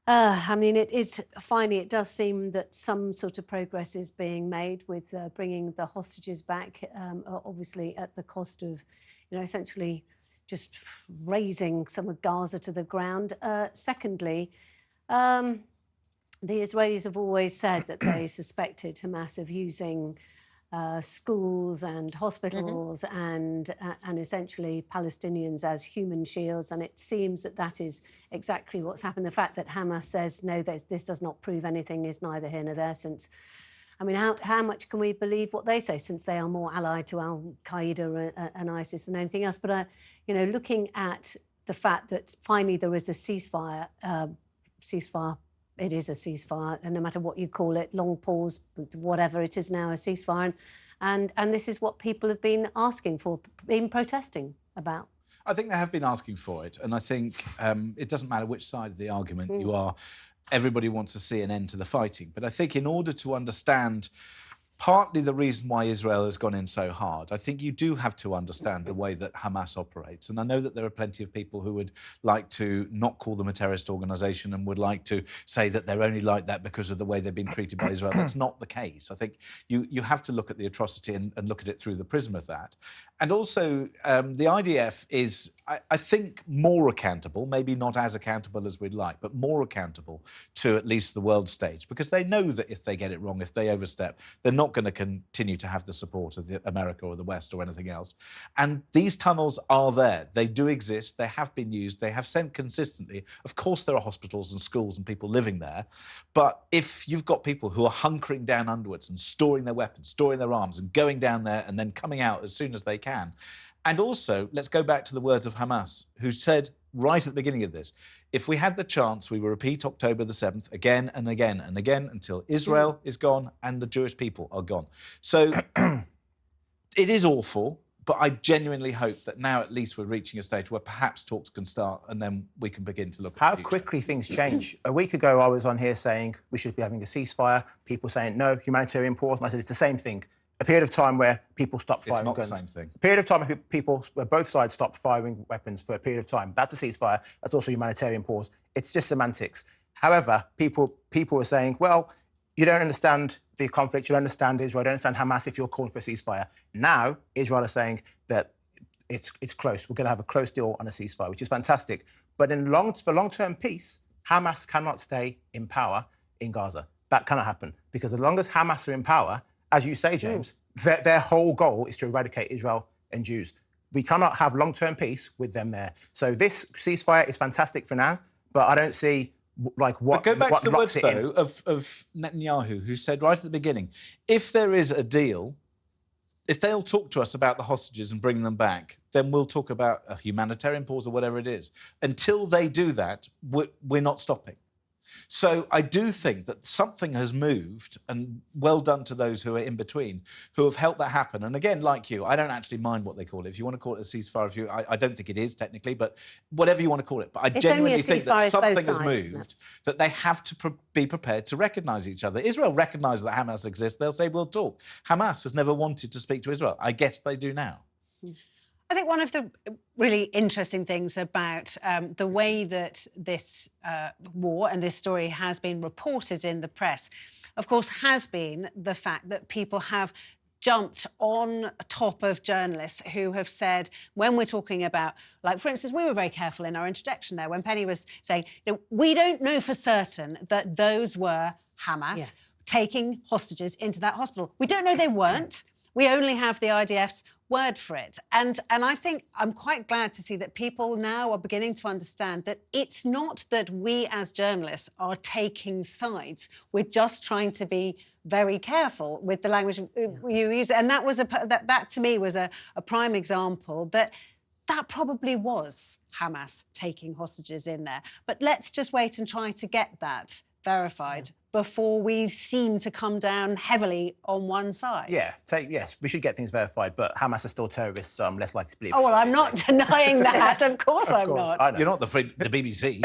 I mean, it does seem that some sort of progress is being made with bringing the hostages back, obviously at the cost of, essentially just razing some of Gaza to the ground. Secondly, the Israelis have always said that they suspected Hamas of using schools and hospitals and essentially Palestinians as human shields, and it seems that that is exactly what's happened. The fact that Hamas says no, this does not prove anything is neither here nor there. Since, I mean, how much can we believe what they say, since they are more allied to Al Qaeda and ISIS than anything else? But looking at the fact that finally there is a ceasefire. It is a ceasefire, and no matter what you call it, long pause, whatever, it is now a ceasefire. And this is what people have been asking for, been protesting about. I think they have been asking for it. And I think it doesn't matter which side of the argument you are, everybody wants to see an end to the fighting. But I think in order to understand partly the reason why Israel has gone in so hard, I think you do have to understand the way that Hamas operates. And I know that there are plenty of people who would like to not call them a terrorist organisation and would like to say that they're only like that because of the way they've been treated by Israel. That's not the case. I think you have to look at the atrocity and look at it through the prism of that. And also, the IDF is, I think, more accountable, maybe not as accountable as we'd like, but more accountable to at least the world stage, because they know that if they get it wrong, if they overstep, they're not going to continue to have the support of America or the West or anything else. And these tunnels are there. They do exist. They have been used. They have sent consistently. Of course, there are hospitals and schools and people living there. But if you've got people who are hunkering down underwards and storing their weapons, storing their arms and going down there and then coming out as soon as they can. And also, let's go back to the words of Hamas, who said right at the beginning of this, if we had the chance, we will repeat October the 7th again and again and again until Israel is gone and the Jewish people are gone. So it is awful, but I genuinely hope that now at least we're reaching a stage where perhaps talks can start and then we can begin to look at how quickly things change. A week ago, I was on here saying we should be having a ceasefire. People saying no, humanitarian pause. And I said it's the same thing. A period of time where people stopped firing guns. It's not the same thing. A period of time where both sides stopped firing weapons for a period of time. That's a ceasefire. That's also a humanitarian pause. It's just semantics. However, people are saying, well, you don't understand the conflict. You don't understand Israel. You don't understand Hamas if you're calling for a ceasefire. Now, Israel is saying that it's close. We're going to have a close deal on a ceasefire, which is fantastic. But for long-term peace, Hamas cannot stay in power in Gaza. That cannot happen. Because as long as Hamas are in power, as you say, James, their whole goal is to eradicate Israel and Jews. We cannot have long-term peace with them there. So this ceasefire is fantastic for now, but I don't see what. But go back to the words, though, of Netanyahu, who said right at the beginning, if there is a deal, if they'll talk to us about the hostages and bring them back, then we'll talk about a humanitarian pause or whatever it is. Until they do that, we're not stopping. So I do think that something has moved, and well done to those who are in between, who have helped that happen. And again, like you, I don't actually mind what they call it. If you want to call it a ceasefire, I don't think it is technically, but whatever you want to call it. But I genuinely think that something has moved, that they have to be prepared to recognise each other. Israel recognises that Hamas exists. They'll say, we'll talk. Hamas has never wanted to speak to Israel. I guess they do now. I think one of the really interesting things about the way that this war and this story has been reported in the press, of course, has been the fact that people have jumped on top of journalists who have said, when we're talking about, like, for instance, we were very careful in our introduction there when Penny was saying, we don't know for certain that those were Hamas taking hostages into that hospital. We don't know they weren't. We only have the IDF's word for it. And I think I'm quite glad to see that people now are beginning to understand that it's not that we as journalists are taking sides. We're just trying to be very careful with the language you use. And that was that to me was a prime example that probably was Hamas taking hostages in there. But let's just wait and try to get that verified before we seem to come down heavily on one side. Yes, we should get things verified, but Hamas are still terrorists, so I'm less likely to believe it. Oh, well, I'm not denying that. Of course I'm not. You're not the BBC.